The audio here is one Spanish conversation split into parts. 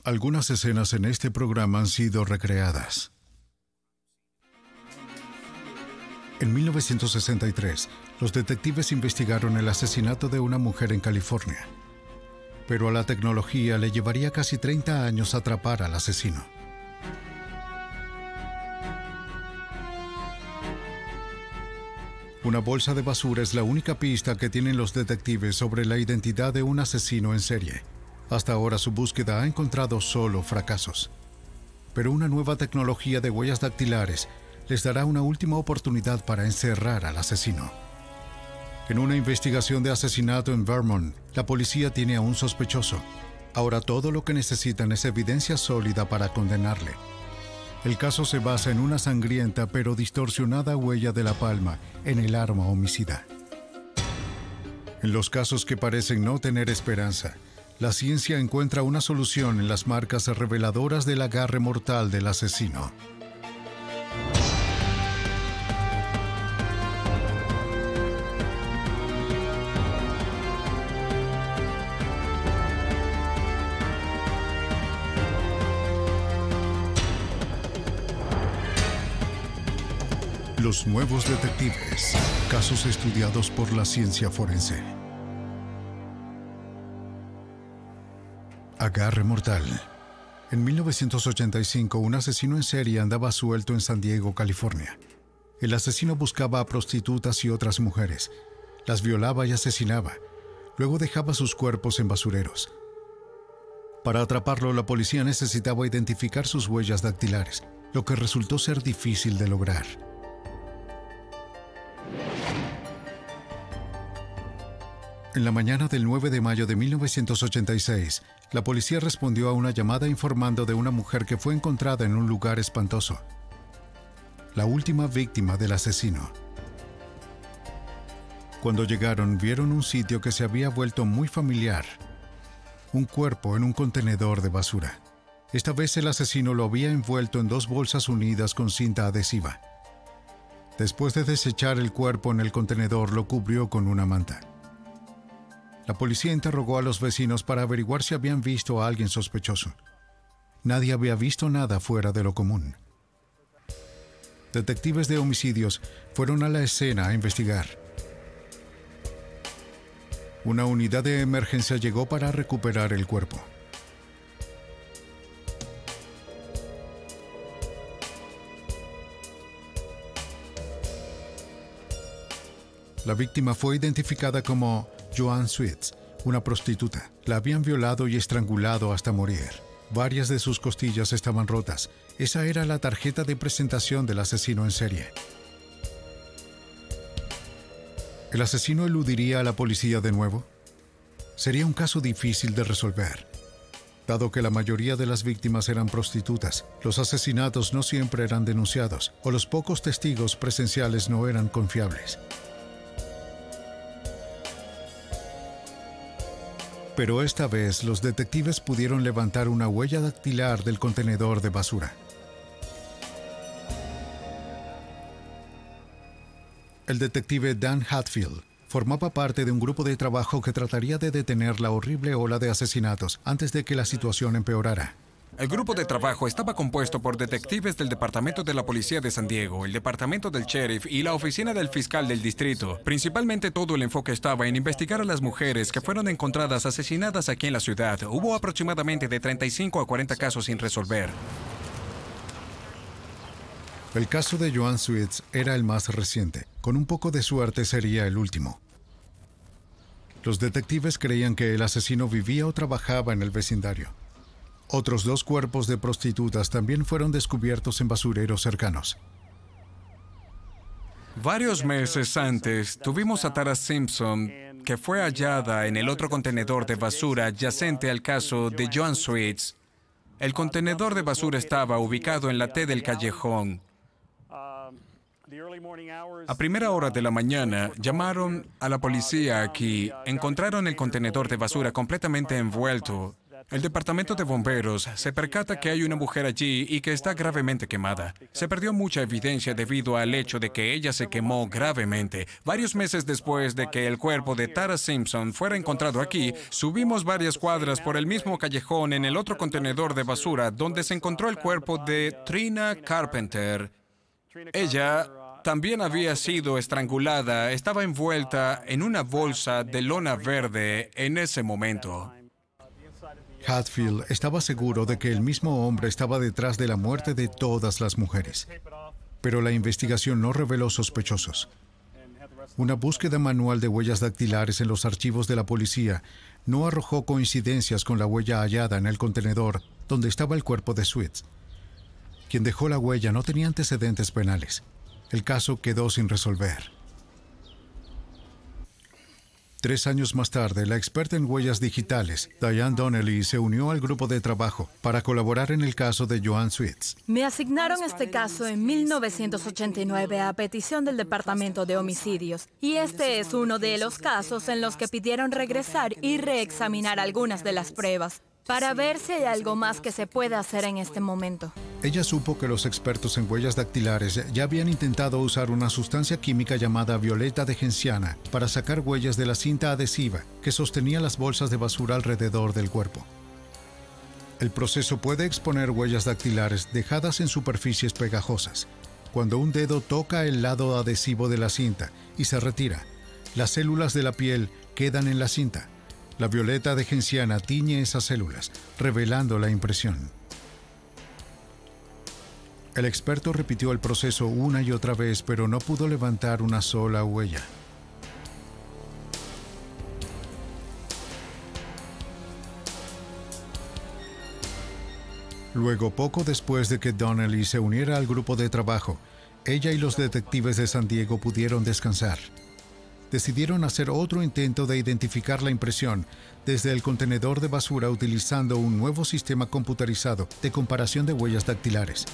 Algunas escenas en este programa han sido recreadas. En 1963, los detectives investigaron el asesinato de una mujer en California. Pero a la tecnología le llevaría casi 30 años atrapar al asesino. Una bolsa de basura es la única pista que tienen los detectives sobre la identidad de un asesino en serie. Hasta ahora su búsqueda ha encontrado solo fracasos. Pero una nueva tecnología de huellas dactilares les dará una última oportunidad para encerrar al asesino. En una investigación de asesinato en Vermont, la policía tiene a un sospechoso. Ahora todo lo que necesitan es evidencia sólida para condenarle. El caso se basa en una sangrienta pero distorsionada huella de la palma en el arma homicida. En los casos que parecen no tener esperanza, la ciencia encuentra una solución en las marcas reveladoras del agarre mortal del asesino. Los nuevos detectives, casos estudiados por la ciencia forense. Agarre mortal. En 1985, un asesino en serie andaba suelto en San Diego, California. El asesino buscaba a prostitutas y otras mujeres. Las violaba y asesinaba. Luego dejaba sus cuerpos en basureros. Para atraparlo, la policía necesitaba identificar sus huellas dactilares, lo que resultó ser difícil de lograr. En la mañana del 9 de mayo de 1986, la policía respondió a una llamada informando de una mujer que fue encontrada en un lugar espantoso. La última víctima del asesino. Cuando llegaron, vieron un sitio que se había vuelto muy familiar. Un cuerpo en un contenedor de basura. Esta vez el asesino lo había envuelto en 2 bolsas unidas con cinta adhesiva. Después de desechar el cuerpo en el contenedor, lo cubrió con una manta. La policía interrogó a los vecinos para averiguar si habían visto a alguien sospechoso. Nadie había visto nada fuera de lo común. Detectives de homicidios fueron a la escena a investigar. Una unidad de emergencia llegó para recuperar el cuerpo. La víctima fue identificada como Joanne Sweets, una prostituta. La habían violado y estrangulado hasta morir. Varias de sus costillas estaban rotas. Esa era la tarjeta de presentación del asesino en serie. ¿El asesino eludiría a la policía de nuevo? Sería un caso difícil de resolver. Dado que la mayoría de las víctimas eran prostitutas, los asesinatos no siempre eran denunciados, o los pocos testigos presenciales no eran confiables. Pero esta vez los detectives pudieron levantar una huella dactilar del contenedor de basura. El detective Dan Hatfield formaba parte de un grupo de trabajo que trataría de detener la horrible ola de asesinatos antes de que la situación empeorara. El grupo de trabajo estaba compuesto por detectives del Departamento de la Policía de San Diego, el Departamento del Sheriff y la Oficina del Fiscal del Distrito. Principalmente todo el enfoque estaba en investigar a las mujeres que fueron encontradas asesinadas aquí en la ciudad. Hubo aproximadamente de 35 a 40 casos sin resolver. El caso de Joanne Sweets era el más reciente. Con un poco de suerte sería el último. Los detectives creían que el asesino vivía o trabajaba en el vecindario. Otros 2 cuerpos de prostitutas también fueron descubiertos en basureros cercanos. Varios meses antes, tuvimos a Tara Simpson, que fue hallada en el otro contenedor de basura adyacente al caso de Joanne Sweets. El contenedor de basura estaba ubicado en la T del callejón. A primera hora de la mañana, llamaron a la policía aquí. Encontraron el contenedor de basura completamente envuelto. El departamento de bomberos se percata que hay una mujer allí y que está gravemente quemada. Se perdió mucha evidencia debido al hecho de que ella se quemó gravemente. Varios meses después de que el cuerpo de Tara Simpson fuera encontrado aquí, subimos varias cuadras por el mismo callejón en el otro contenedor de basura donde se encontró el cuerpo de Trina Carpenter. Ella también había sido estrangulada, estaba envuelta en una bolsa de lona verde en ese momento. Hatfield estaba seguro de que el mismo hombre estaba detrás de la muerte de todas las mujeres, pero la investigación no reveló sospechosos. Una búsqueda manual de huellas dactilares en los archivos de la policía no arrojó coincidencias con la huella hallada en el contenedor donde estaba el cuerpo de Sweets. Quien dejó la huella no tenía antecedentes penales. El caso quedó sin resolver. 3 años más tarde, la experta en huellas digitales, Diane Donnelly, se unió al grupo de trabajo para colaborar en el caso de Joanne Sweets. Me asignaron este caso en 1989 a petición del Departamento de Homicidios, y este es uno de los casos en los que pidieron regresar y reexaminar algunas de las pruebas, para ver si hay algo más que se pueda hacer en este momento. Ella supo que los expertos en huellas dactilares ya habían intentado usar una sustancia química llamada violeta de genciana para sacar huellas de la cinta adhesiva que sostenía las bolsas de basura alrededor del cuerpo. El proceso puede exponer huellas dactilares dejadas en superficies pegajosas. Cuando un dedo toca el lado adhesivo de la cinta y se retira, las células de la piel quedan en la cinta. La violeta de genciana tiñe esas células, revelando la impresión. El experto repitió el proceso una y otra vez, pero no pudo levantar una sola huella. Luego, poco después de que Donnelly se uniera al grupo de trabajo, ella y los detectives de San Diego pudieron descansar. Decidieron hacer otro intento de identificar la impresión desde el contenedor de basura utilizando un nuevo sistema computarizado de comparación de huellas dactilares.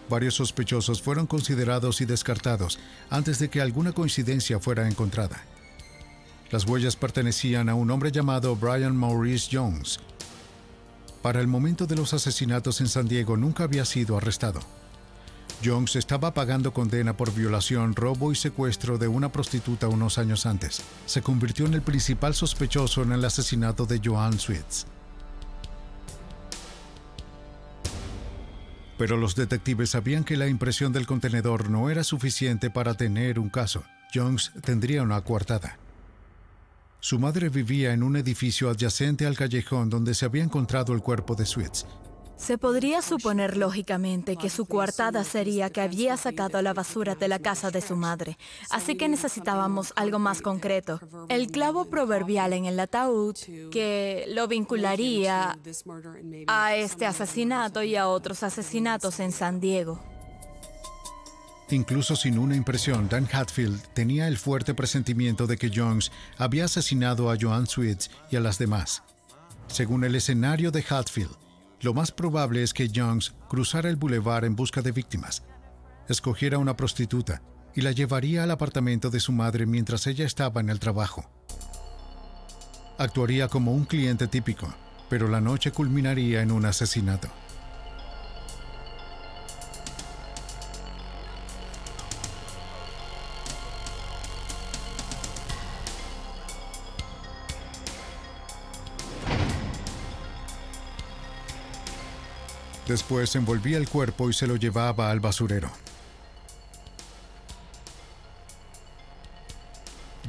Varios sospechosos fueron considerados y descartados antes de que alguna coincidencia fuera encontrada. Las huellas pertenecían a un hombre llamado Brian Maurice Jones. Para el momento de los asesinatos en San Diego nunca había sido arrestado. Jones estaba pagando condena por violación, robo y secuestro de una prostituta unos años antes. Se convirtió en el principal sospechoso en el asesinato de Joanne Sweets. Pero los detectives sabían que la impresión del contenedor no era suficiente para tener un caso. Jones tendría una coartada. Su madre vivía en un edificio adyacente al callejón donde se había encontrado el cuerpo de Sweets. Se podría suponer lógicamente que su coartada sería que había sacado la basura de la casa de su madre, así que necesitábamos algo más concreto. El clavo proverbial en el ataúd que lo vincularía a este asesinato y a otros asesinatos en San Diego. Incluso sin una impresión, Dan Hatfield tenía el fuerte presentimiento de que Jones había asesinado a Joanne Sweets y a las demás. Según el escenario de Hatfield, lo más probable es que Jones cruzara el bulevar en busca de víctimas, escogiera una prostituta y la llevaría al apartamento de su madre mientras ella estaba en el trabajo. Actuaría como un cliente típico, pero la noche culminaría en un asesinato. Después envolvía el cuerpo y se lo llevaba al basurero.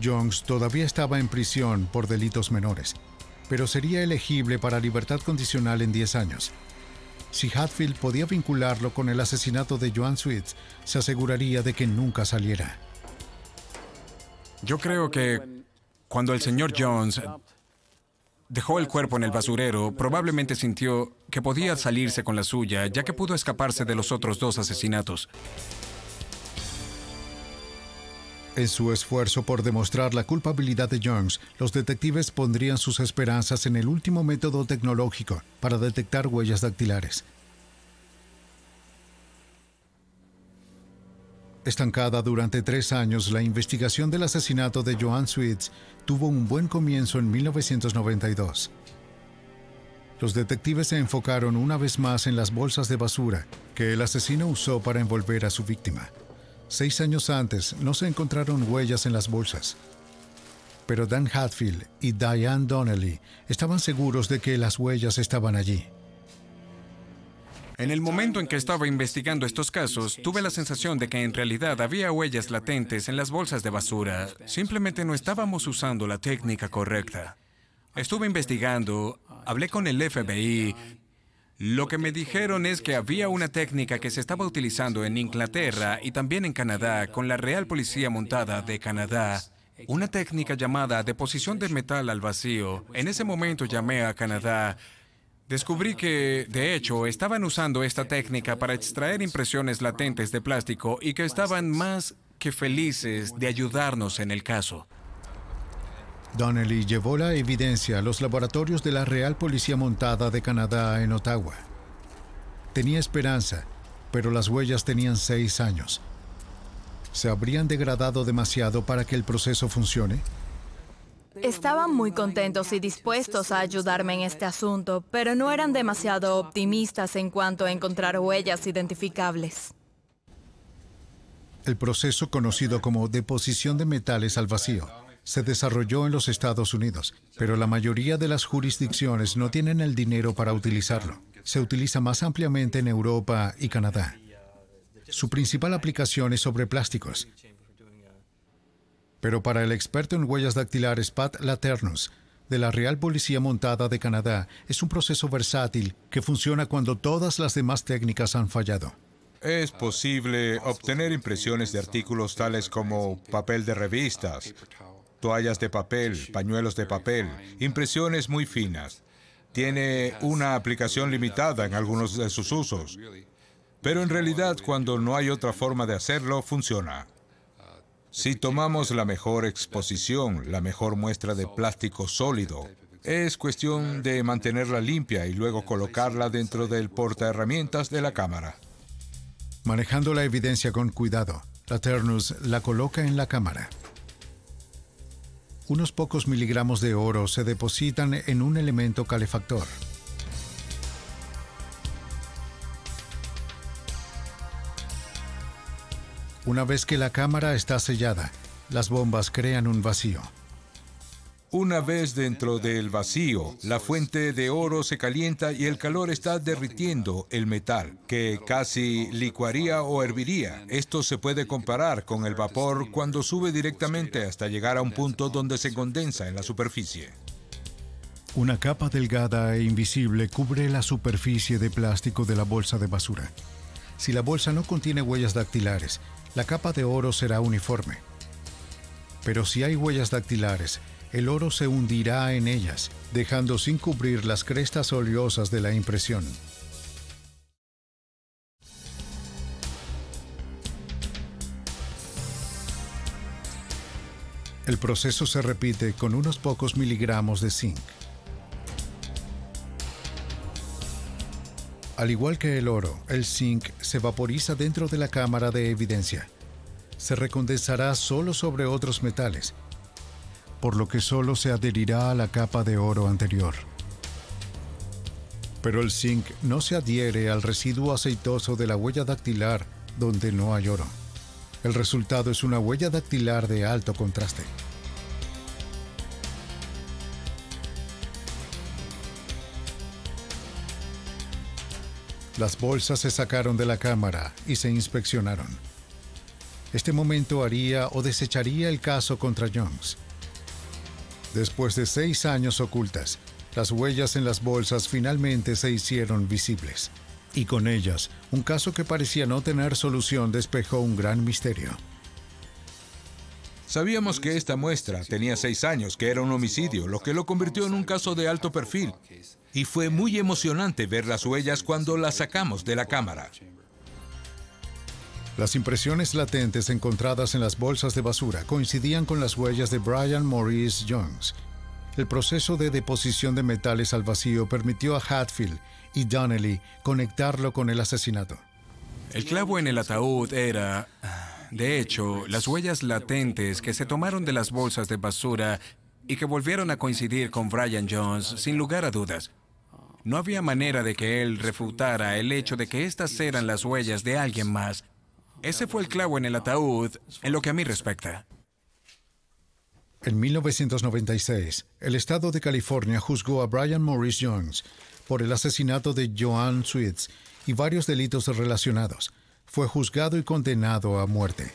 Jones todavía estaba en prisión por delitos menores, pero sería elegible para libertad condicional en 10 años. Si Hatfield podía vincularlo con el asesinato de Joanne Sweets, se aseguraría de que nunca saliera. Yo creo que cuando el señor Jones dejó el cuerpo en el basurero, probablemente sintió que podía salirse con la suya, ya que pudo escaparse de los otros 2 asesinatos. En su esfuerzo por demostrar la culpabilidad de Jones, los detectives pondrían sus esperanzas en el último método tecnológico para detectar huellas dactilares. Estancada durante 3 años, la investigación del asesinato de Joanne Sweets tuvo un buen comienzo en 1992. Los detectives se enfocaron una vez más en las bolsas de basura que el asesino usó para envolver a su víctima. 6 años antes no se encontraron huellas en las bolsas. Pero Dan Hatfield y Diane Donnelly estaban seguros de que las huellas estaban allí. En el momento en que estaba investigando estos casos, tuve la sensación de que en realidad había huellas latentes en las bolsas de basura. Simplemente no estábamos usando la técnica correcta. Estuve investigando, hablé con el FBI. Lo que me dijeron es que había una técnica que se estaba utilizando en Inglaterra y también en Canadá con la Real Policía Montada de Canadá. Una técnica llamada deposición de metal al vacío. En ese momento llamé a Canadá. Descubrí que, de hecho, estaban usando esta técnica para extraer impresiones latentes de plástico y que estaban más que felices de ayudarnos en el caso. Donnelly llevó la evidencia a los laboratorios de la Real Policía Montada de Canadá en Ottawa. Tenía esperanza, pero las huellas tenían 6 años. ¿Se habrían degradado demasiado para que el proceso funcione? Estaban muy contentos y dispuestos a ayudarme en este asunto, pero no eran demasiado optimistas en cuanto a encontrar huellas identificables. El proceso conocido como deposición de metales al vacío se desarrolló en los Estados Unidos, pero la mayoría de las jurisdicciones no tienen el dinero para utilizarlo. Se utiliza más ampliamente en Europa y Canadá. Su principal aplicación es sobre plásticos. Pero para el experto en huellas dactilares Pat Laternus, de la Real Policía Montada de Canadá, es un proceso versátil que funciona cuando todas las demás técnicas han fallado. Es posible obtener impresiones de artículos tales como papel de revistas, toallas de papel, pañuelos de papel, impresiones muy finas. Tiene una aplicación limitada en algunos de sus usos. Pero en realidad, cuando no hay otra forma de hacerlo, funciona. Si tomamos la mejor exposición, la mejor muestra de plástico sólido, es cuestión de mantenerla limpia y luego colocarla dentro del portaherramientas de la cámara. Manejando la evidencia con cuidado, Laternus la coloca en la cámara. Unos pocos miligramos de oro se depositan en un elemento calefactor. Una vez que la cámara está sellada, las bombas crean un vacío. Una vez dentro del vacío, la fuente de oro se calienta y el calor está derritiendo el metal, que casi licuaría o herviría. Esto se puede comparar con el vapor cuando sube directamente hasta llegar a un punto donde se condensa en la superficie. Una capa delgada e invisible cubre la superficie de plástico de la bolsa de basura. Si la bolsa no contiene huellas dactilares, la capa de oro será uniforme. Pero si hay huellas dactilares, el oro se hundirá en ellas, dejando sin cubrir las crestas oleosas de la impresión. El proceso se repite con unos pocos miligramos de zinc. Al igual que el oro, el zinc se vaporiza dentro de la cámara de evidencia. Se recondensará solo sobre otros metales, por lo que solo se adherirá a la capa de oro anterior. Pero el zinc no se adhiere al residuo aceitoso de la huella dactilar donde no hay oro. El resultado es una huella dactilar de alto contraste. Las bolsas se sacaron de la cámara y se inspeccionaron. Este momento haría o desecharía el caso contra Jones. Después de 6 años ocultas, las huellas en las bolsas finalmente se hicieron visibles. Y con ellas, un caso que parecía no tener solución despejó un gran misterio. Sabíamos que esta muestra tenía 6 años, que era un homicidio, lo que lo convirtió en un caso de alto perfil. Y fue muy emocionante ver las huellas cuando las sacamos de la cámara. Las impresiones latentes encontradas en las bolsas de basura coincidían con las huellas de Brian Maurice Jones. El proceso de deposición de metales al vacío permitió a Hatfield y Donnelly conectarlo con el asesinato. El clavo en el ataúd era, de hecho, las huellas latentes que se tomaron de las bolsas de basura y que volvieron a coincidir con Brian Jones, sin lugar a dudas. No había manera de que él refutara el hecho de que estas eran las huellas de alguien más. Ese fue el clavo en el ataúd, en lo que a mí respecta. En 1996, el estado de California juzgó a Brian Morris Jones por el asesinato de Joanne Sweets y varios delitos relacionados. Fue juzgado y condenado a muerte.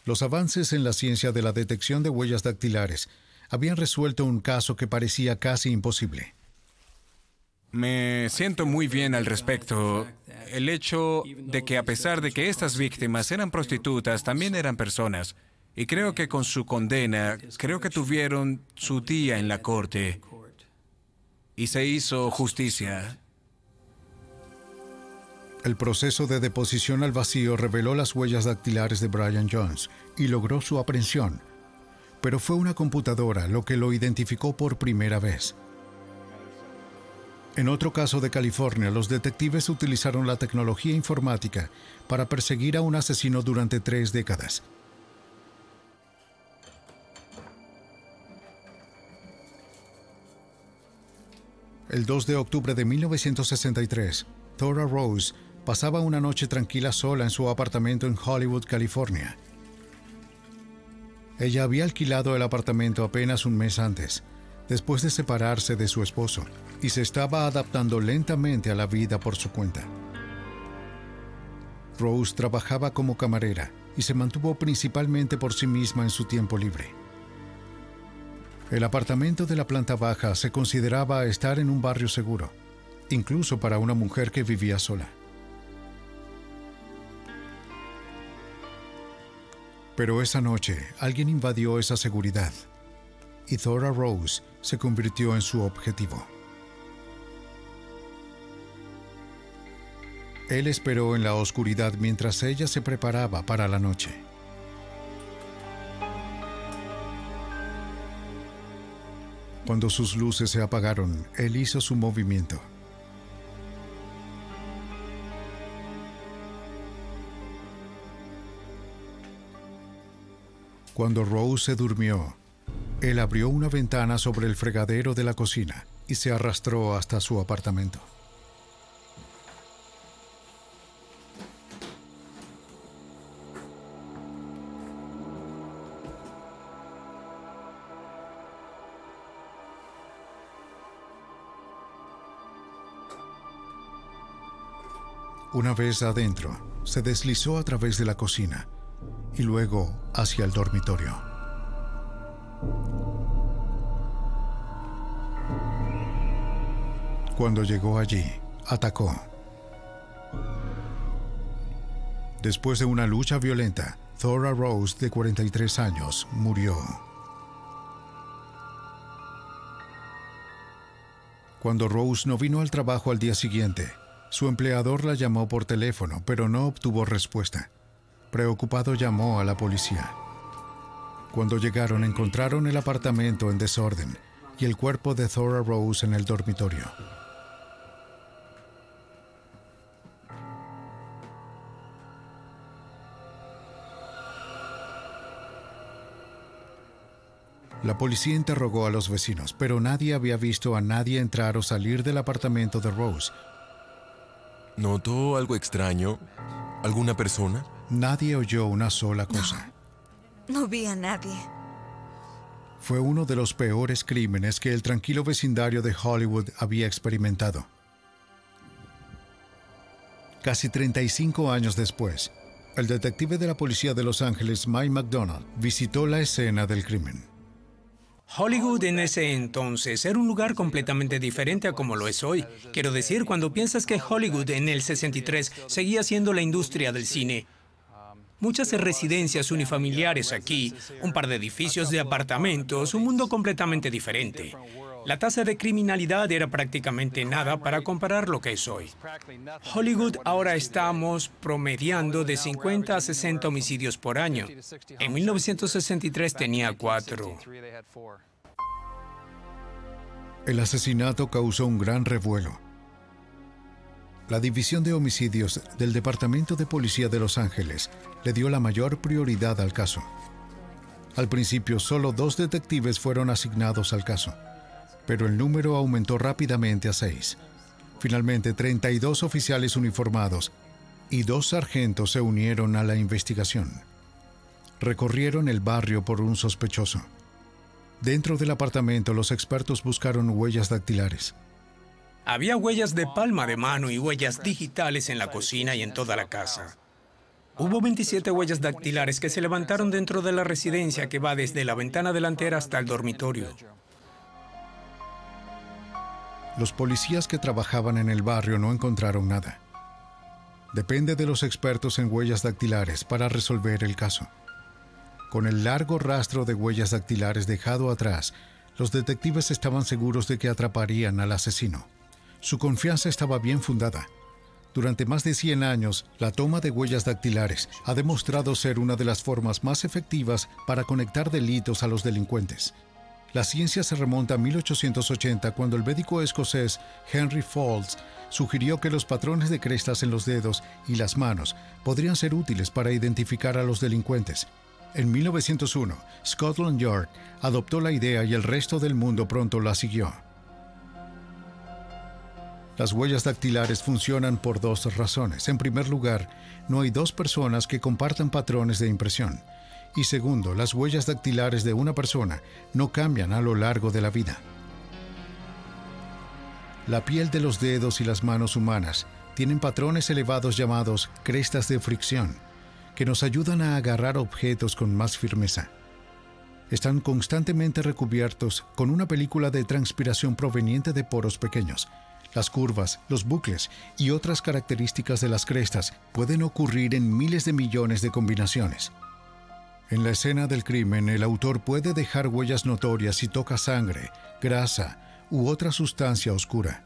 Los avances en la ciencia de la detección de huellas dactilares habían resuelto un caso que parecía casi imposible. Me siento muy bien al respecto. El hecho de que a pesar de que estas víctimas eran prostitutas, también eran personas. Y creo que con su condena, creo que tuvieron su día en la corte. Y se hizo justicia. El proceso de deposición al vacío reveló las huellas dactilares de Brian Jones y logró su aprehensión. Pero fue una computadora lo que lo identificó por primera vez. En otro caso de California, los detectives utilizaron la tecnología informática para perseguir a un asesino durante 3 décadas. El 2 de octubre de 1963, Thora Rose pasaba una noche tranquila sola en su apartamento en Hollywood, California. Ella había alquilado el apartamento apenas un mes antes, después de separarse de su esposo, y se estaba adaptando lentamente a la vida por su cuenta. Rose trabajaba como camarera y se mantuvo principalmente por sí misma en su tiempo libre. El apartamento de la planta baja se consideraba estar en un barrio seguro, incluso para una mujer que vivía sola. Pero esa noche, alguien invadió esa seguridad, y Thora Rose se convirtió en su objetivo. Él esperó en la oscuridad mientras ella se preparaba para la noche. Cuando sus luces se apagaron, él hizo su movimiento. Cuando Rose se durmió, él abrió una ventana sobre el fregadero de la cocina y se arrastró hasta su apartamento. Una vez adentro, se deslizó a través de la cocina y luego hacia el dormitorio. Cuando llegó allí, atacó. Después de una lucha violenta, Thora Rose, de 43 años, murió. Cuando Rose no vino al trabajo al día siguiente, su empleador la llamó por teléfono, pero no obtuvo respuesta. Preocupado, llamó a la policía. Cuando llegaron, encontraron el apartamento en desorden y el cuerpo de Thora Rose en el dormitorio. La policía interrogó a los vecinos, pero nadie había visto a nadie entrar o salir del apartamento de Rose. ¿Notó algo extraño? ¿Alguna persona? Nadie oyó una sola cosa. No vi a nadie. Fue uno de los peores crímenes que el tranquilo vecindario de Hollywood había experimentado. Casi 35 años después, el detective de la policía de Los Ángeles, Mike McDonald, visitó la escena del crimen. Hollywood en ese entonces era un lugar completamente diferente a como lo es hoy. Quiero decir, cuando piensas que Hollywood en el 63 seguía siendo la industria del cine. Muchas residencias unifamiliares aquí, un par de edificios de apartamentos, un mundo completamente diferente. La tasa de criminalidad era prácticamente nada para comparar lo que es hoy. Hollywood ahora estamos promediando de 50 a 60 homicidios por año. En 1963 tenía 4. El asesinato causó un gran revuelo. La División de Homicidios del Departamento de Policía de Los Ángeles le dio la mayor prioridad al caso. Al principio, solo 2 detectives fueron asignados al caso, pero el número aumentó rápidamente a 6. Finalmente, 32 oficiales uniformados y 2 sargentos se unieron a la investigación. Recorrieron el barrio por un sospechoso. Dentro del apartamento, los expertos buscaron huellas dactilares. Había huellas de palma de mano y huellas digitales en la cocina y en toda la casa. Hubo 27 huellas dactilares que se levantaron dentro de la residencia que va desde la ventana delantera hasta el dormitorio. Los policías que trabajaban en el barrio no encontraron nada. Depende de los expertos en huellas dactilares para resolver el caso. Con el largo rastro de huellas dactilares dejado atrás, los detectives estaban seguros de que atraparían al asesino. Su confianza estaba bien fundada. Durante más de 100 años, la toma de huellas dactilares ha demostrado ser una de las formas más efectivas para conectar delitos a los delincuentes. La ciencia se remonta a 1880, cuando el médico escocés Henry Faulds sugirió que los patrones de crestas en los dedos y las manos podrían ser útiles para identificar a los delincuentes. En 1901, Scotland Yard adoptó la idea y el resto del mundo pronto la siguió. Las huellas dactilares funcionan por 2 razones. En primer lugar, no hay 2 personas que compartan patrones de impresión. Y segundo, las huellas dactilares de una persona no cambian a lo largo de la vida. La piel de los dedos y las manos humanas tienen patrones elevados llamados crestas de fricción, que nos ayudan a agarrar objetos con más firmeza. Están constantemente recubiertos con una película de transpiración proveniente de poros pequeños. Las curvas, los bucles y otras características de las crestas pueden ocurrir en miles de millones de combinaciones. En la escena del crimen, el autor puede dejar huellas notorias si toca sangre, grasa u otra sustancia oscura.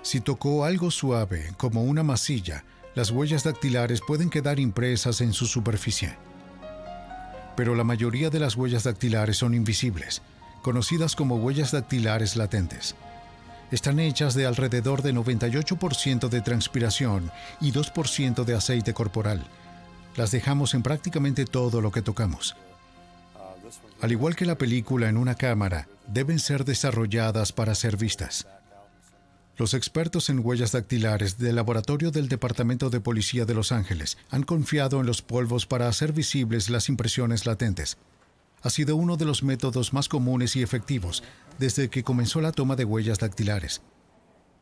Si tocó algo suave, como una masilla, las huellas dactilares pueden quedar impresas en su superficie. Pero la mayoría de las huellas dactilares son invisibles, conocidas como huellas dactilares latentes. Están hechas de alrededor de 98% de transpiración y 2% de aceite corporal. Las dejamos en prácticamente todo lo que tocamos. Al igual que la película en una cámara, deben ser desarrolladas para ser vistas. Los expertos en huellas dactilares del laboratorio del Departamento de Policía de Los Ángeles han confiado en los polvos para hacer visibles las impresiones latentes. Ha sido uno de los métodos más comunes y efectivos desde que comenzó la toma de huellas dactilares.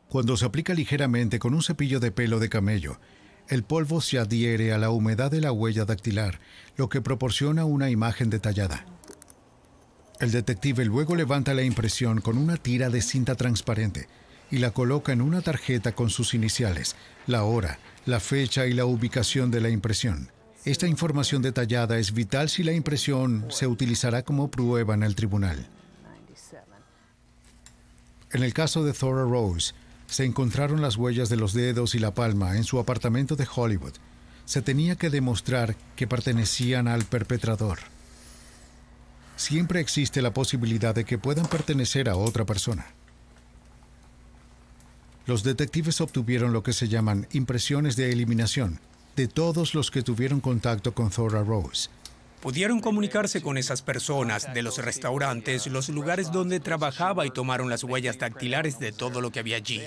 Cuando se aplica ligeramente con un cepillo de pelo de camello, el polvo se adhiere a la humedad de la huella dactilar, lo que proporciona una imagen detallada. El detective luego levanta la impresión con una tira de cinta transparente y la coloca en una tarjeta con sus iniciales, la hora, la fecha y la ubicación de la impresión. Esta información detallada es vital si la impresión se utilizará como prueba en el tribunal. En el caso de Thora Rose, se encontraron las huellas de los dedos y la palma en su apartamento de Hollywood. Se tenía que demostrar que pertenecían al perpetrador. Siempre existe la posibilidad de que puedan pertenecer a otra persona. Los detectives obtuvieron lo que se llaman impresiones de eliminación de todos los que tuvieron contacto con Thora Rose. Pudieron comunicarse con esas personas de los restaurantes, los lugares donde trabajaba y tomaron las huellas dactilares de todo lo que había allí.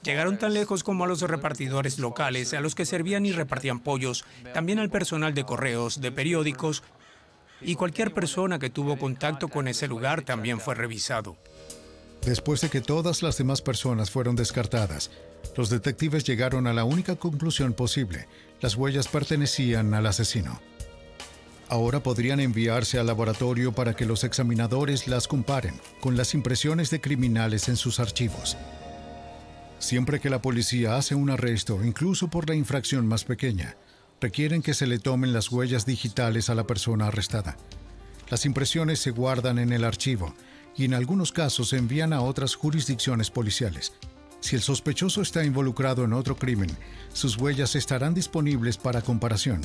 Llegaron tan lejos como a los repartidores locales, a los que servían y repartían pollos, también al personal de correos, de periódicos, y cualquier persona que tuvo contacto con ese lugar también fue revisado. Después de que todas las demás personas fueron descartadas, los detectives llegaron a la única conclusión posible: las huellas pertenecían al asesino. Ahora podrían enviarse al laboratorio para que los examinadores las comparen con las impresiones de criminales en sus archivos. Siempre que la policía hace un arresto, incluso por la infracción más pequeña, requieren que se le tomen las huellas digitales a la persona arrestada. Las impresiones se guardan en el archivo y en algunos casos se envían a otras jurisdicciones policiales. Si el sospechoso está involucrado en otro crimen, sus huellas estarán disponibles para comparación.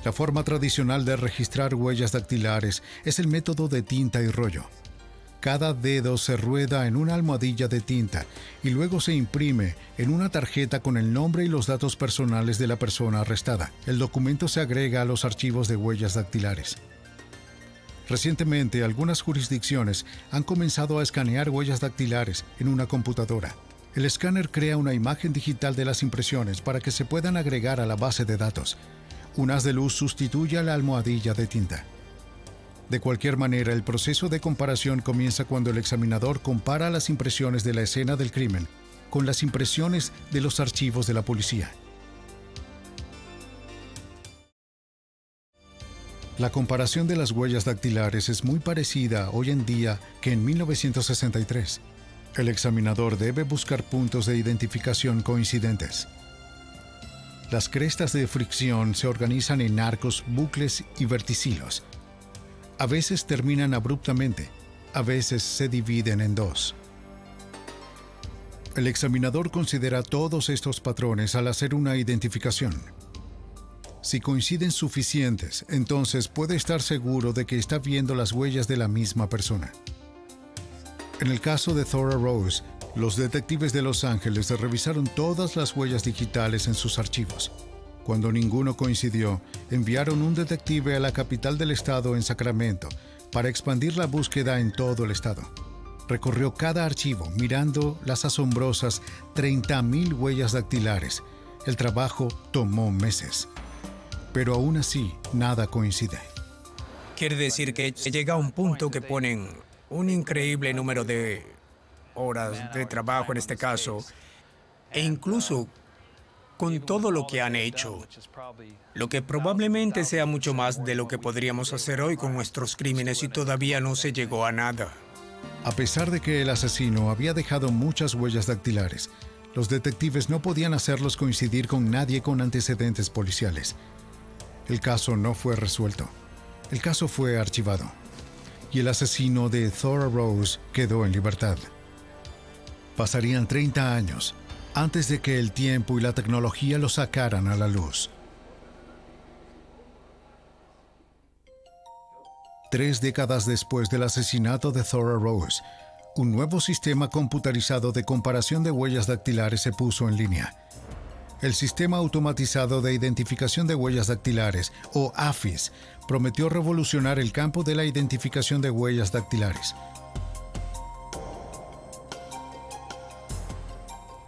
La forma tradicional de registrar huellas dactilares es el método de tinta y rollo. Cada dedo se rueda en una almohadilla de tinta y luego se imprime en una tarjeta con el nombre y los datos personales de la persona arrestada. El documento se agrega a los archivos de huellas dactilares. Recientemente, algunas jurisdicciones han comenzado a escanear huellas dactilares en una computadora. El escáner crea una imagen digital de las impresiones para que se puedan agregar a la base de datos. Un haz de luz sustituye a la almohadilla de tinta. De cualquier manera, el proceso de comparación comienza cuando el examinador compara las impresiones de la escena del crimen con las impresiones de los archivos de la policía. La comparación de las huellas dactilares es muy parecida hoy en día que en 1963. El examinador debe buscar puntos de identificación coincidentes. Las crestas de fricción se organizan en arcos, bucles y verticilos. A veces terminan abruptamente, a veces se dividen en dos. El examinador considera todos estos patrones al hacer una identificación. Si coinciden suficientes, entonces puede estar seguro de que está viendo las huellas de la misma persona. En el caso de Thora Rose, los detectives de Los Ángeles revisaron todas las huellas digitales en sus archivos. Cuando ninguno coincidió, enviaron un detective a la capital del estado en Sacramento para expandir la búsqueda en todo el estado. Recorrió cada archivo mirando las asombrosas 30,000 huellas dactilares. El trabajo tomó meses. Pero aún así, nada coincide. Quiere decir que llega a un punto que ponen un increíble número de horas de trabajo en este caso, e incluso con todo lo que han hecho, lo que probablemente sea mucho más de lo que podríamos hacer hoy con nuestros crímenes y todavía no se llegó a nada. A pesar de que el asesino había dejado muchas huellas dactilares, los detectives no podían hacerlos coincidir con nadie con antecedentes policiales. El caso no fue resuelto. El caso fue archivado. Y el asesino de Thora Rose quedó en libertad. Pasarían 30 años antes de que el tiempo y la tecnología lo sacaran a la luz. 3 décadas después del asesinato de Thora Rose, un nuevo sistema computarizado de comparación de huellas dactilares se puso en línea. El Sistema Automatizado de Identificación de Huellas Dactilares, o AFIS, prometió revolucionar el campo de la identificación de huellas dactilares.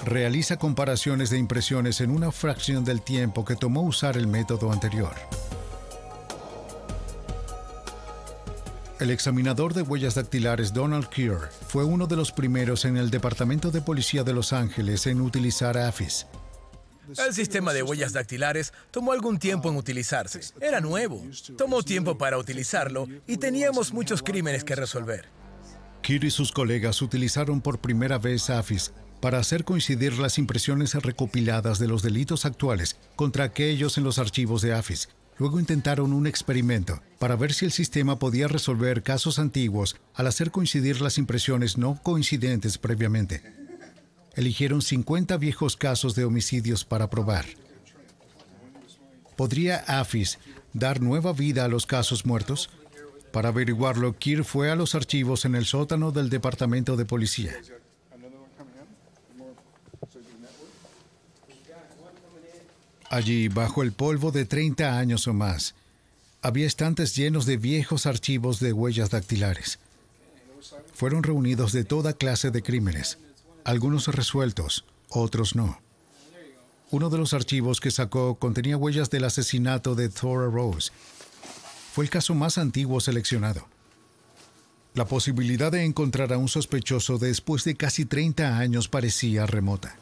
Realiza comparaciones de impresiones en una fracción del tiempo que tomó usar el método anterior. El examinador de huellas dactilares Donald Keir fue uno de los primeros en el Departamento de Policía de Los Ángeles en utilizar AFIS. El sistema de huellas dactilares tomó algún tiempo en utilizarse. Era nuevo. Tomó tiempo para utilizarlo y teníamos muchos crímenes que resolver. Keir y sus colegas utilizaron por primera vez AFIS para hacer coincidir las impresiones recopiladas de los delitos actuales contra aquellos en los archivos de AFIS. Luego intentaron un experimento para ver si el sistema podía resolver casos antiguos al hacer coincidir las impresiones no coincidentes previamente. Eligieron 50 viejos casos de homicidios para probar. ¿Podría AFIS dar nueva vida a los casos muertos? Para averiguarlo, Keir fue a los archivos en el sótano del Departamento de Policía. Allí, bajo el polvo de 30 años o más, había estantes llenos de viejos archivos de huellas dactilares. Fueron reunidos de toda clase de crímenes. Algunos resueltos, otros no. Uno de los archivos que sacó contenía huellas del asesinato de Thora Rose. Fue el caso más antiguo seleccionado. La posibilidad de encontrar a un sospechoso después de casi 30 años parecía remota.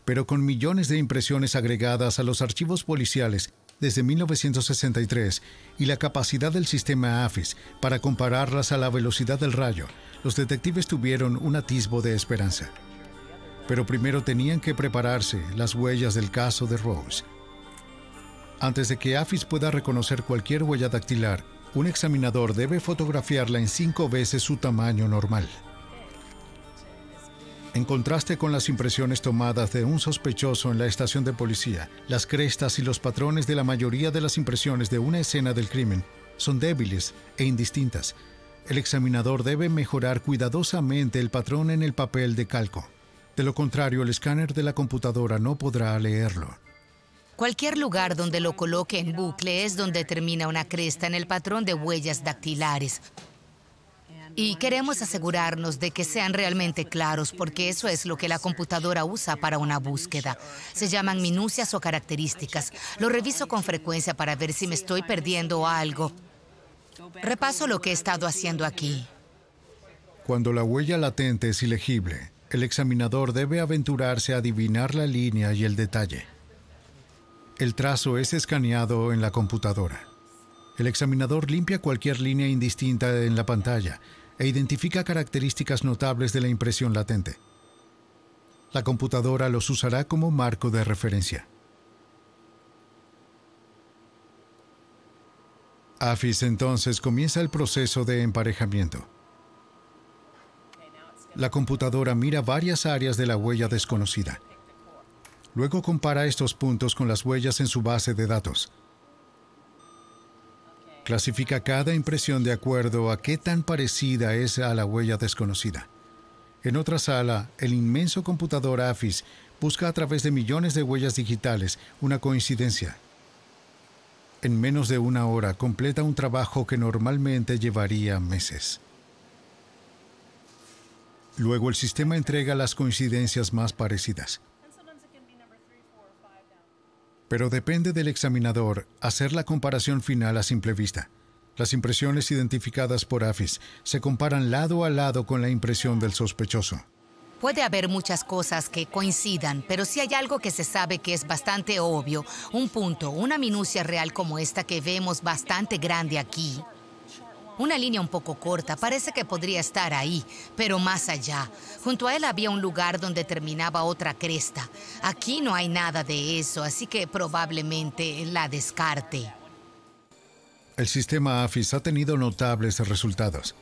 Pero con millones de impresiones agregadas a los archivos policiales desde 1963 y la capacidad del sistema AFIS para compararlas a la velocidad del rayo, los detectives tuvieron un atisbo de esperanza. Pero primero tenían que prepararse las huellas del caso de Rose. Antes de que AFIS pueda reconocer cualquier huella dactilar, un examinador debe fotografiarla en 5 veces su tamaño normal. En contraste con las impresiones tomadas de un sospechoso en la estación de policía, las crestas y los patrones de la mayoría de las impresiones de una escena del crimen son débiles e indistintas. El examinador debe mejorar cuidadosamente el patrón en el papel de calco. De lo contrario, el escáner de la computadora no podrá leerlo. Cualquier lugar donde lo coloque en bucle es donde termina una cresta en el patrón de huellas dactilares. Y queremos asegurarnos de que sean realmente claros, porque eso es lo que la computadora usa para una búsqueda. Se llaman minucias o características. Lo reviso con frecuencia para ver si me estoy perdiendo algo. Repaso lo que he estado haciendo aquí. Cuando la huella latente es ilegible, el examinador debe aventurarse a adivinar la línea y el detalle. El trazo es escaneado en la computadora. El examinador limpia cualquier línea indistinta en la pantalla e identifica características notables de la impresión latente. La computadora los usará como marco de referencia. AFIS entonces comienza el proceso de emparejamiento. La computadora mira varias áreas de la huella desconocida. Luego compara estos puntos con las huellas en su base de datos. Clasifica cada impresión de acuerdo a qué tan parecida es a la huella desconocida. En otra sala, el inmenso computador AFIS busca a través de millones de huellas digitales una coincidencia. En menos de una hora completa un trabajo que normalmente llevaría meses. Luego el sistema entrega las coincidencias más parecidas. Pero depende del examinador hacer la comparación final a simple vista. Las impresiones identificadas por AFIS se comparan lado a lado con la impresión del sospechoso. Puede haber muchas cosas que coincidan, pero si hay algo que se sabe que es bastante obvio, un punto, una minucia real como esta que vemos bastante grande aquí. Una línea un poco corta, parece que podría estar ahí, pero más allá. Junto a él había un lugar donde terminaba otra cresta. Aquí no hay nada de eso, así que probablemente la descarte. El sistema AFIS ha tenido notables resultados.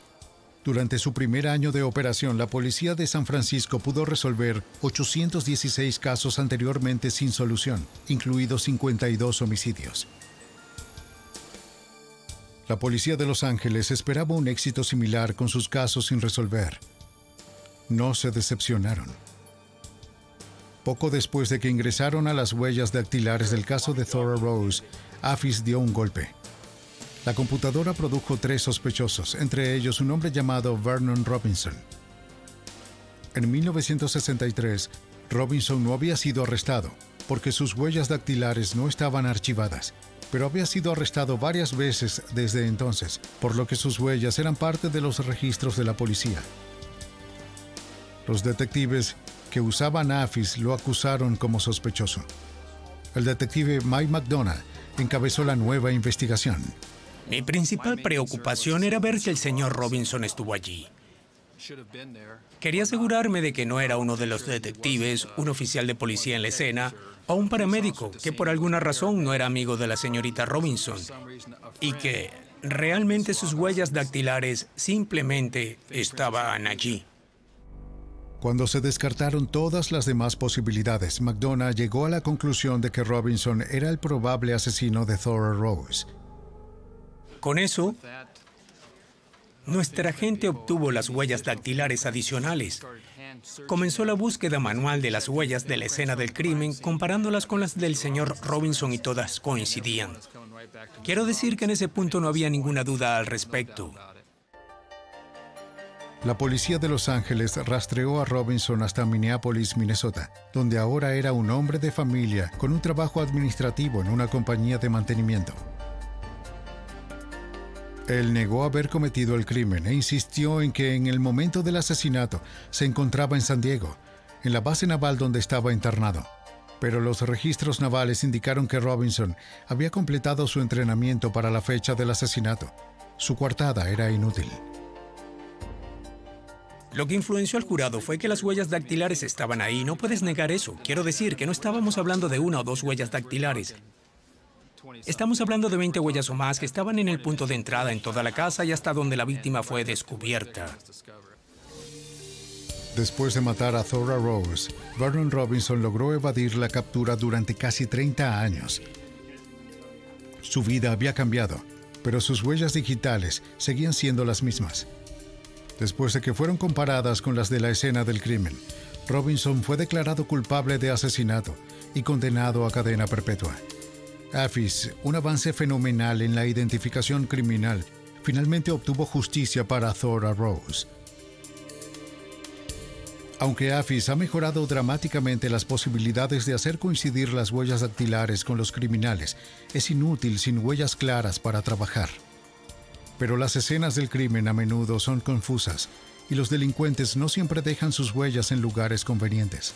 Durante su primer año de operación, la policía de San Francisco pudo resolver 816 casos anteriormente sin solución, incluidos 52 homicidios. La policía de Los Ángeles esperaba un éxito similar con sus casos sin resolver. No se decepcionaron. Poco después de que ingresaron a las huellas dactilares del caso de Thora Rose, AFIS dio un golpe. La computadora produjo 3 sospechosos, entre ellos un hombre llamado Vernon Robinson. En 1963, Robinson no había sido arrestado porque sus huellas dactilares no estaban archivadas, pero había sido arrestado varias veces desde entonces, por lo que sus huellas eran parte de los registros de la policía. Los detectives que usaban AFIS lo acusaron como sospechoso. El detective Mike McDonough encabezó la nueva investigación. Mi principal preocupación era ver si el señor Robinson estuvo allí. Quería asegurarme de que no era uno de los detectives, un oficial de policía en la escena o un paramédico que por alguna razón no era amigo de la señorita Robinson y que realmente sus huellas dactilares simplemente estaban allí. Cuando se descartaron todas las demás posibilidades, McDonough llegó a la conclusión de que Robinson era el probable asesino de Thora Rose. Con eso, nuestra gente obtuvo las huellas dactilares adicionales. Comenzó la búsqueda manual de las huellas de la escena del crimen, comparándolas con las del señor Robinson y todas coincidían. Quiero decir que en ese punto no había ninguna duda al respecto. La policía de Los Ángeles rastreó a Robinson hasta Minneapolis, Minnesota, donde ahora era un hombre de familia con un trabajo administrativo en una compañía de mantenimiento. Él negó haber cometido el crimen e insistió en que en el momento del asesinato se encontraba en San Diego, en la base naval donde estaba internado. Pero los registros navales indicaron que Robinson había completado su entrenamiento para la fecha del asesinato. Su coartada era inútil. Lo que influenció al jurado fue que las huellas dactilares estaban ahí. No puedes negar eso. Quiero decir que no estábamos hablando de 1 o 2 huellas dactilares. Estamos hablando de 20 huellas o más que estaban en el punto de entrada en toda la casa y hasta donde la víctima fue descubierta. Después de matar a Thora Rose, Vernon Robinson logró evadir la captura durante casi 30 años. Su vida había cambiado, pero sus huellas digitales seguían siendo las mismas. Después de que fueron comparadas con las de la escena del crimen, Robinson fue declarado culpable de asesinato y condenado a cadena perpetua. AFIS, un avance fenomenal en la identificación criminal, finalmente obtuvo justicia para Thora Rose. Aunque AFIS ha mejorado dramáticamente las posibilidades de hacer coincidir las huellas dactilares con los criminales, es inútil sin huellas claras para trabajar. Pero las escenas del crimen a menudo son confusas y los delincuentes no siempre dejan sus huellas en lugares convenientes.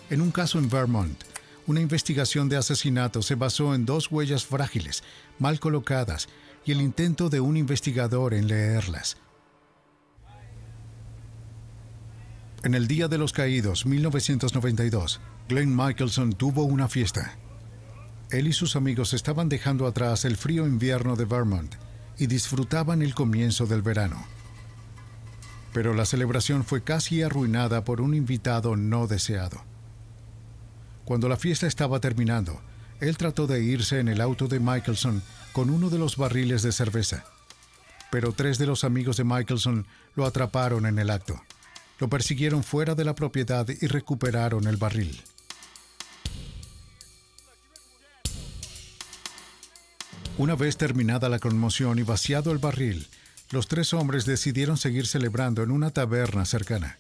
En un caso en Vermont, una investigación de asesinato se basó en 2 huellas frágiles, mal colocadas, y el intento de un investigador en leerlas. En el Día de los Caídos, 1992, Glenn Michelson tuvo una fiesta. Él y sus amigos estaban dejando atrás el frío invierno de Vermont y disfrutaban el comienzo del verano. Pero la celebración fue casi arruinada por un invitado no deseado. Cuando la fiesta estaba terminando, él trató de irse en el auto de Michelson con uno de los barriles de cerveza. Pero 3 de los amigos de Michelson lo atraparon en el acto. Lo persiguieron fuera de la propiedad y recuperaron el barril. Una vez terminada la conmoción y vaciado el barril, los 3 hombres decidieron seguir celebrando en una taberna cercana.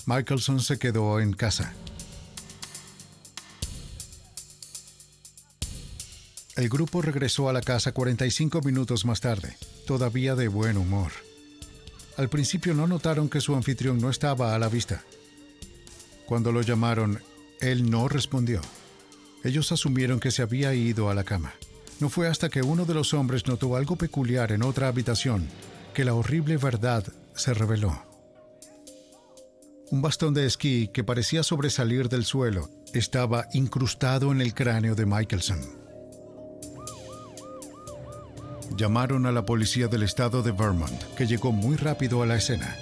Michelson se quedó en casa. El grupo regresó a la casa 45 minutos más tarde, todavía de buen humor. Al principio no notaron que su anfitrión no estaba a la vista. Cuando lo llamaron, él no respondió. Ellos asumieron que se había ido a la cama. No fue hasta que uno de los hombres notó algo peculiar en otra habitación que la horrible verdad se reveló. Un bastón de esquí que parecía sobresalir del suelo estaba incrustado en el cráneo de Michelson. Llamaron a la policía del estado de Vermont, que llegó muy rápido a la escena.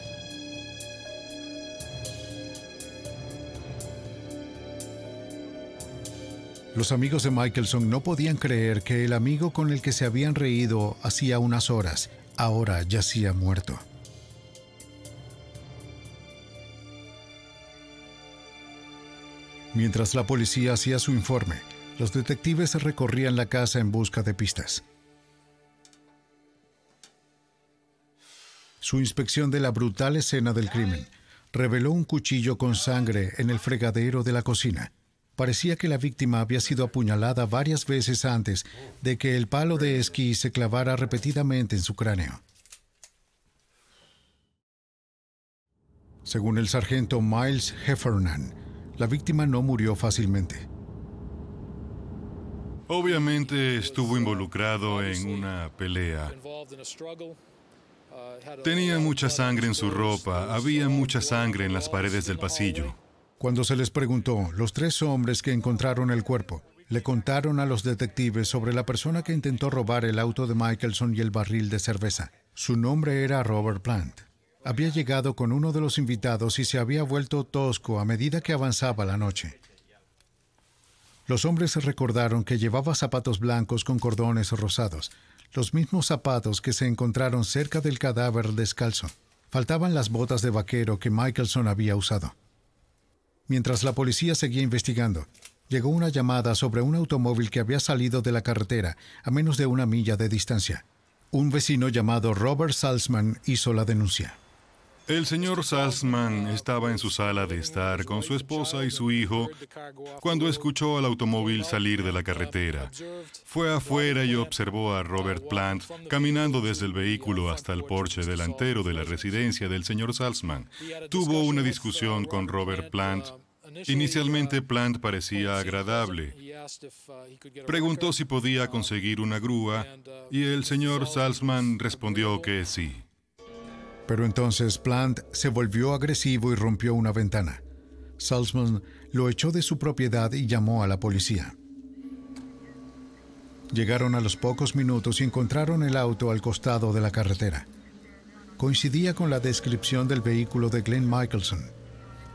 Los amigos de Michelson no podían creer que el amigo con el que se habían reído hacía unas horas, ahora yacía muerto. Mientras la policía hacía su informe, los detectives recorrían la casa en busca de pistas. Su inspección de la brutal escena del crimen reveló un cuchillo con sangre en el fregadero de la cocina. Parecía que la víctima había sido apuñalada varias veces antes de que el palo de esquí se clavara repetidamente en su cráneo. Según el sargento Miles Heffernan, la víctima no murió fácilmente. Obviamente estuvo involucrado en una pelea. Tenía mucha sangre en su ropa, había mucha sangre en las paredes del pasillo. Cuando se les preguntó, los 3 hombres que encontraron el cuerpo le contaron a los detectives sobre la persona que intentó robar el auto de Michelson y el barril de cerveza. Su nombre era Robert Plant. Había llegado con uno de los invitados y se había vuelto tosco a medida que avanzaba la noche. Los hombres recordaron que llevaba zapatos blancos con cordones rosados, los mismos zapatos que se encontraron cerca del cadáver descalzo. Faltaban las botas de vaquero que Michelson había usado. Mientras la policía seguía investigando, llegó una llamada sobre un automóvil que había salido de la carretera a menos de 1 milla de distancia. Un vecino llamado Robert Salzman hizo la denuncia. El señor Salzman estaba en su sala de estar con su esposa y su hijo cuando escuchó al automóvil salir de la carretera. Fue afuera y observó a Robert Plant caminando desde el vehículo hasta el porche delantero de la residencia del señor Salzman. Tuvo una discusión con Robert Plant. Inicialmente Plant parecía agradable. Preguntó si podía conseguir una grúa y el señor Salzman respondió que sí. Pero entonces Plant se volvió agresivo y rompió una ventana. Salzman lo echó de su propiedad y llamó a la policía. Llegaron a los pocos minutos y encontraron el auto al costado de la carretera. Coincidía con la descripción del vehículo de Glenn Michelson,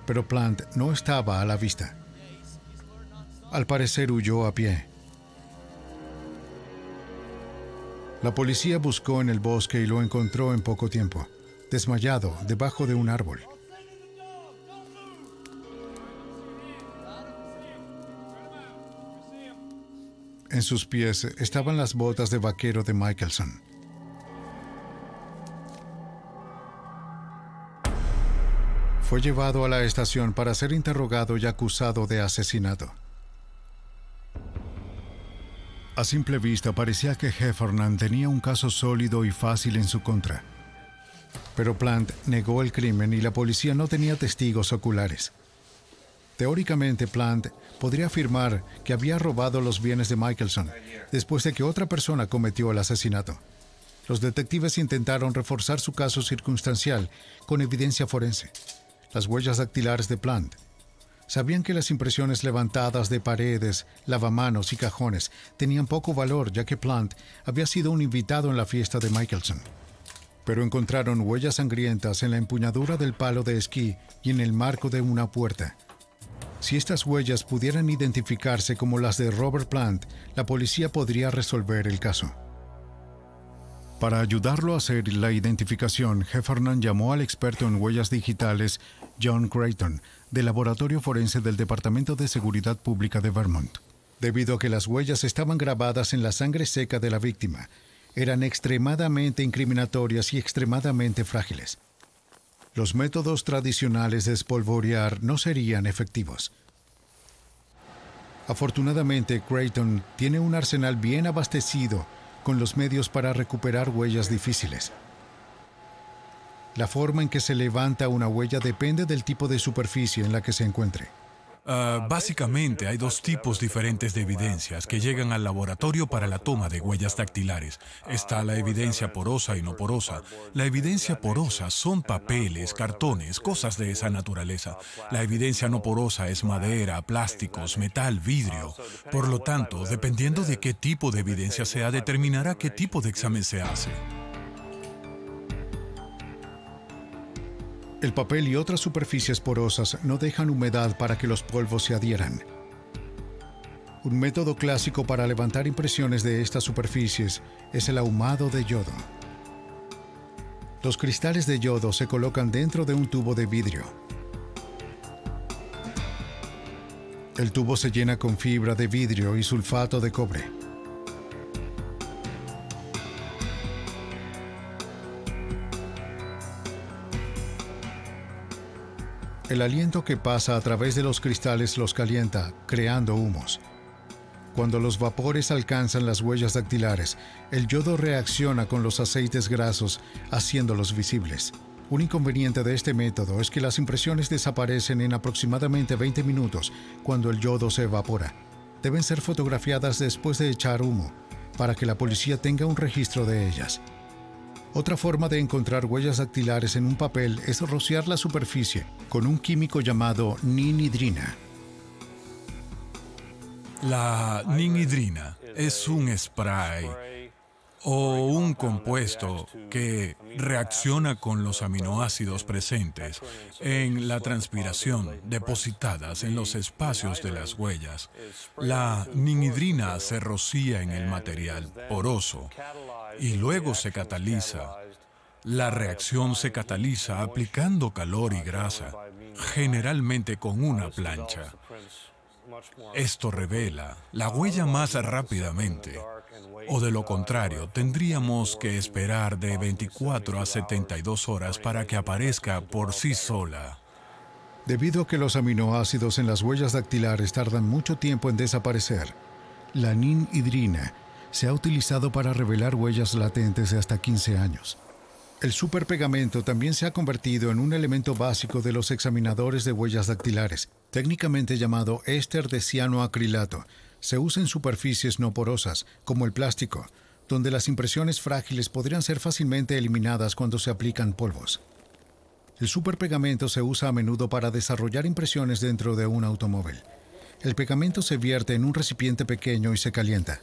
pero Plant no estaba a la vista. Al parecer huyó a pie. La policía buscó en el bosque y lo encontró en poco tiempo, desmayado debajo de un árbol. En sus pies estaban las botas de vaquero de Michelson. Fue llevado a la estación para ser interrogado y acusado de asesinato. A simple vista parecía que Heffernan tenía un caso sólido y fácil en su contra. Pero Plant negó el crimen y la policía no tenía testigos oculares. Teóricamente, Plant podría afirmar que había robado los bienes de Michelson después de que otra persona cometió el asesinato. Los detectives intentaron reforzar su caso circunstancial con evidencia forense. Las huellas dactilares de Plant. Sabían que las impresiones levantadas de paredes, lavamanos y cajones tenían poco valor, ya que Plant había sido un invitado en la fiesta de Michelson. Pero encontraron huellas sangrientas en la empuñadura del palo de esquí y en el marco de una puerta. Si estas huellas pudieran identificarse como las de Robert Plant, la policía podría resolver el caso. Para ayudarlo a hacer la identificación, Heffernan llamó al experto en huellas digitales John Creighton, del Laboratorio Forense del Departamento de Seguridad Pública de Vermont. Debido a que las huellas estaban grabadas en la sangre seca de la víctima, eran extremadamente incriminatorias y extremadamente frágiles. Los métodos tradicionales de espolvorear no serían efectivos. Afortunadamente, Creighton tiene un arsenal bien abastecido con los medios para recuperar huellas difíciles. La forma en que se levanta una huella depende del tipo de superficie en la que se encuentre. Básicamente hay dos tipos diferentes de evidencias que llegan al laboratorio para la toma de huellas dactilares. Está la evidencia porosa y no porosa. La evidencia porosa son papeles, cartones, cosas de esa naturaleza. La evidencia no porosa es madera, plásticos, metal, vidrio. Por lo tanto, dependiendo de qué tipo de evidencia sea, determinará qué tipo de examen se hace. El papel y otras superficies porosas no dejan humedad para que los polvos se adhieran. Un método clásico para levantar impresiones de estas superficies es el ahumado de yodo. Los cristales de yodo se colocan dentro de un tubo de vidrio. El tubo se llena con fibra de vidrio y sulfato de cobre. El aliento que pasa a través de los cristales los calienta, creando humos. Cuando los vapores alcanzan las huellas dactilares, el yodo reacciona con los aceites grasos, haciéndolos visibles. Un inconveniente de este método es que las impresiones desaparecen en aproximadamente 20 minutos cuando el yodo se evapora. Deben ser fotografiadas después de echar humo, para que la policía tenga un registro de ellas. Otra forma de encontrar huellas dactilares en un papel es rociar la superficie con un químico llamado ninhidrina. La ninhidrina es un spray o un compuesto que reacciona con los aminoácidos presentes en la transpiración depositadas en los espacios de las huellas. La ninhidrina se rocía en el material poroso y luego se cataliza. La reacción se cataliza aplicando calor y grasa, generalmente con una plancha. Esto revela la huella más rápidamente, o de lo contrario, tendríamos que esperar de 24 a 72 horas para que aparezca por sí sola. Debido a que los aminoácidos en las huellas dactilares tardan mucho tiempo en desaparecer, la ninhidrina se ha utilizado para revelar huellas latentes de hasta 15 años. El superpegamento también se ha convertido en un elemento básico de los examinadores de huellas dactilares, técnicamente llamado éster de cianoacrilato. Se usa en superficies no porosas, como el plástico, donde las impresiones frágiles podrían ser fácilmente eliminadas cuando se aplican polvos. El superpegamento se usa a menudo para desarrollar impresiones dentro de un automóvil. El pegamento se vierte en un recipiente pequeño y se calienta.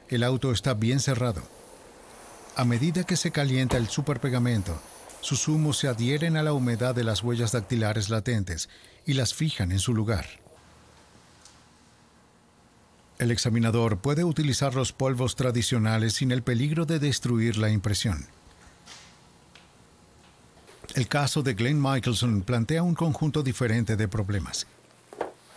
El auto está bien cerrado. A medida que se calienta el superpegamento, sus humos se adhieren a la humedad de las huellas dactilares latentes y las fijan en su lugar. El examinador puede utilizar los polvos tradicionales sin el peligro de destruir la impresión. El caso de Glenn Michelson plantea un conjunto diferente de problemas.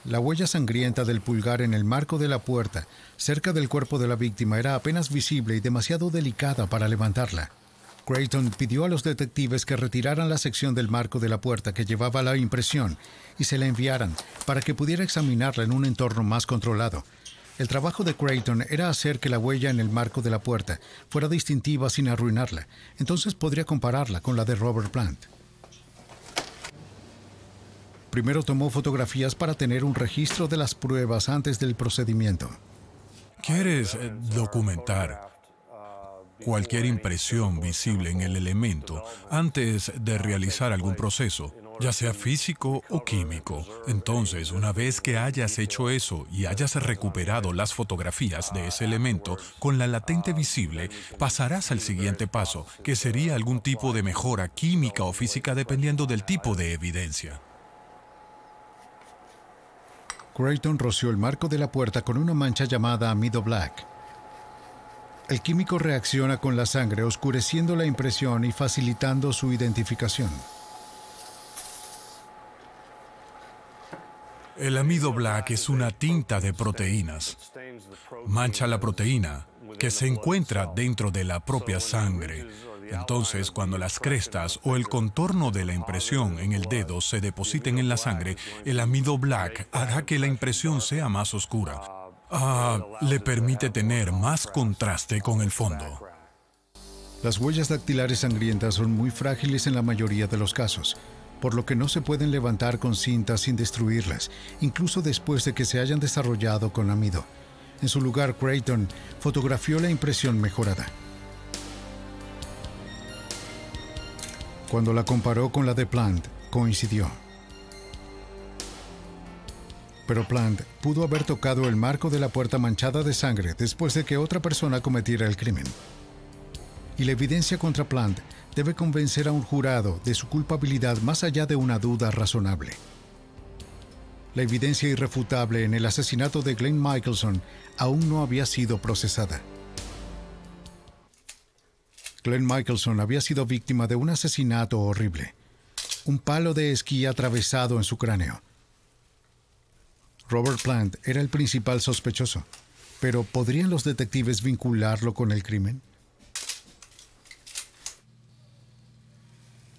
la huella sangrienta del pulgar en el marco de la puerta, cerca del cuerpo de la víctima, era apenas visible y demasiado delicada para levantarla. Creighton pidió a los detectives que retiraran la sección del marco de la puerta que llevaba la impresión y se la enviaran para que pudiera examinarla en un entorno más controlado. El trabajo de Creighton era hacer que la huella en el marco de la puerta fuera distintiva sin arruinarla. Entonces podría compararla con la de Robert Plant. Primero tomó fotografías para tener un registro de las pruebas antes del procedimiento. ¿Quieres documentar cualquier impresión visible en el elemento antes de realizar algún proceso, ya sea físico o químico? Entonces, una vez que hayas hecho eso y hayas recuperado las fotografías de ese elemento con la latente visible, pasarás al siguiente paso, que sería algún tipo de mejora química o física dependiendo del tipo de evidencia. Creighton roció el marco de la puerta con una mancha llamada amido black. El químico reacciona con la sangre, oscureciendo la impresión y facilitando su identificación. El amido black es una tinta de proteínas. Mancha la proteína que se encuentra dentro de la propia sangre. Entonces, cuando las crestas o el contorno de la impresión en el dedo se depositen en la sangre, el amido black hará que la impresión sea más oscura. Le permite tener más contraste con el fondo. Las huellas dactilares sangrientas son muy frágiles en la mayoría de los casos, por lo que no se pueden levantar con cintas sin destruirlas, incluso después de que se hayan desarrollado con amido. En su lugar, Creighton fotografió la impresión mejorada. Cuando la comparó con la de Plant, coincidió. Pero Plant pudo haber tocado el marco de la puerta manchada de sangre después de que otra persona cometiera el crimen. Y la evidencia contra Plant debe convencer a un jurado de su culpabilidad más allá de una duda razonable. La evidencia irrefutable en el asesinato de Glenn Michelson aún no había sido procesada. Glenn Michelson había sido víctima de un asesinato horrible. Un palo de esquí atravesado en su cráneo. Robert Plant era el principal sospechoso, pero ¿podrían los detectives vincularlo con el crimen?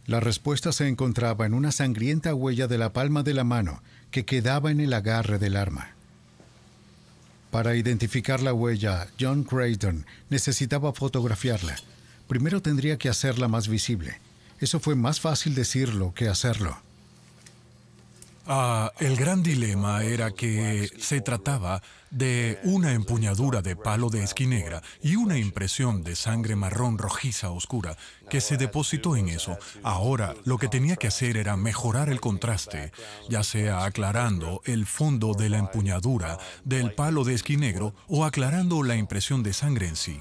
La respuesta se encontraba en una sangrienta huella de la palma de la mano que quedaba en el agarre del arma. Para identificar la huella, John Creighton necesitaba fotografiarla. Primero tendría que hacerla más visible. Eso fue más fácil decirlo que hacerlo. El gran dilema era que se trataba de una empuñadura de palo de esquí negra y una impresión de sangre marrón rojiza oscura que se depositó en eso. Ahora, lo que tenía que hacer era mejorar el contraste, ya sea aclarando el fondo de la empuñadura del palo de esquí negro o aclarando la impresión de sangre en sí.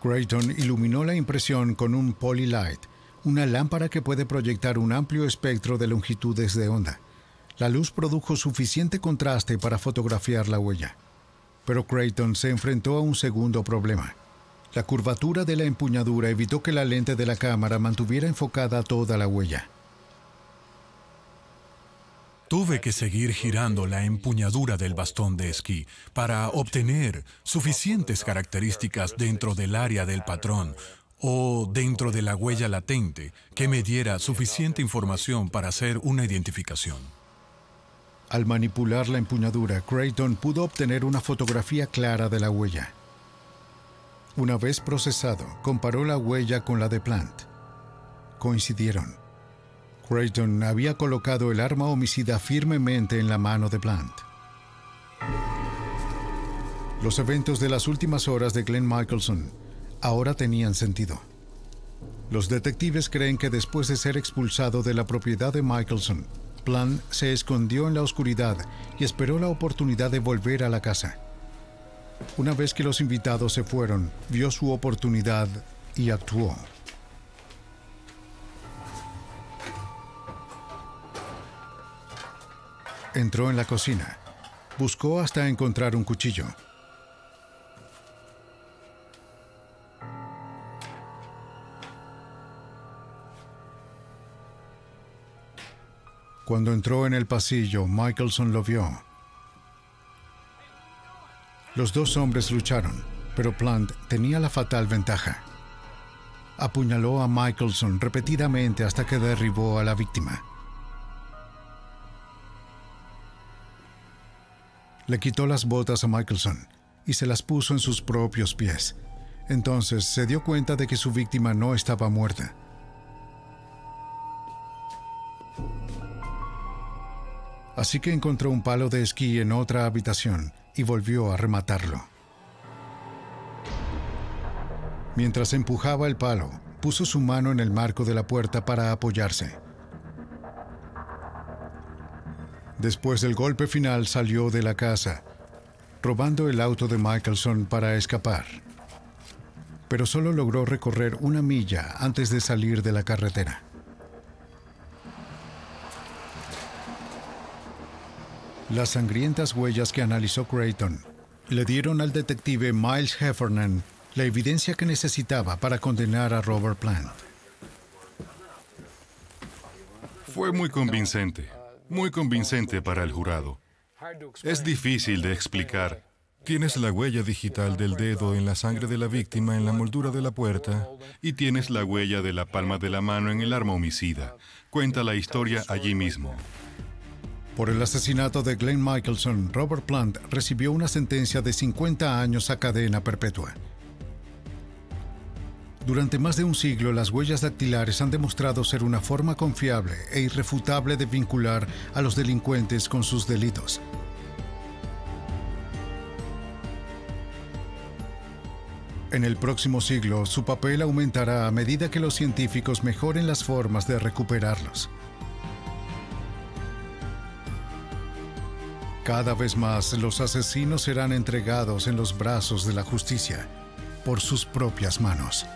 Creighton iluminó la impresión con un Polylight, una lámpara que puede proyectar un amplio espectro de longitudes de onda. La luz produjo suficiente contraste para fotografiar la huella. Pero Creighton se enfrentó a un segundo problema. La curvatura de la empuñadura evitó que la lente de la cámara mantuviera enfocada toda la huella. Tuve que seguir girando la empuñadura del bastón de esquí para obtener suficientes características dentro del área del patrón o dentro de la huella latente que me diera suficiente información para hacer una identificación. Al manipular la empuñadura, Creighton pudo obtener una fotografía clara de la huella. Una vez procesado, comparó la huella con la de Plant. Coincidieron. Creighton había colocado el arma homicida firmemente en la mano de Plant. Los eventos de las últimas horas de Glenn Michelson ahora tenían sentido. Los detectives creen que después de ser expulsado de la propiedad de Michelson, Plant se escondió en la oscuridad y esperó la oportunidad de volver a la casa. Una vez que los invitados se fueron, vio su oportunidad y actuó. Entró en la cocina. Buscó hasta encontrar un cuchillo. Cuando entró en el pasillo, Michelson lo vio. Los dos hombres lucharon, pero Plant tenía la fatal ventaja. Apuñaló a Michelson repetidamente hasta que derribó a la víctima. Le quitó las botas a Michelson y se las puso en sus propios pies. Entonces se dio cuenta de que su víctima no estaba muerta. Así que encontró un palo de esquí en otra habitación y volvió a rematarlo. Mientras empujaba el palo, puso su mano en el marco de la puerta para apoyarse. Después del golpe final salió de la casa, robando el auto de Michelson para escapar. Pero solo logró recorrer 1 milla antes de salir de la carretera. Las sangrientas huellas que analizó Creighton le dieron al detective Miles Heffernan la evidencia que necesitaba para condenar a Robert Plant. Fue muy convincente para el jurado. Es difícil de explicar. Tienes la huella digital del dedo en la sangre de la víctima en la moldura de la puerta y tienes la huella de la palma de la mano en el arma homicida. Cuenta la historia allí mismo. Por el asesinato de Glenn Michelson, Robert Plant recibió una sentencia de 50 años a cadena perpetua. Durante más de un siglo, las huellas dactilares han demostrado ser una forma confiable e irrefutable de vincular a los delincuentes con sus delitos. En el próximo siglo, su papel aumentará a medida que los científicos mejoren las formas de recuperarlos. Cada vez más, los asesinos serán entregados en los brazos de la justicia por sus propias manos.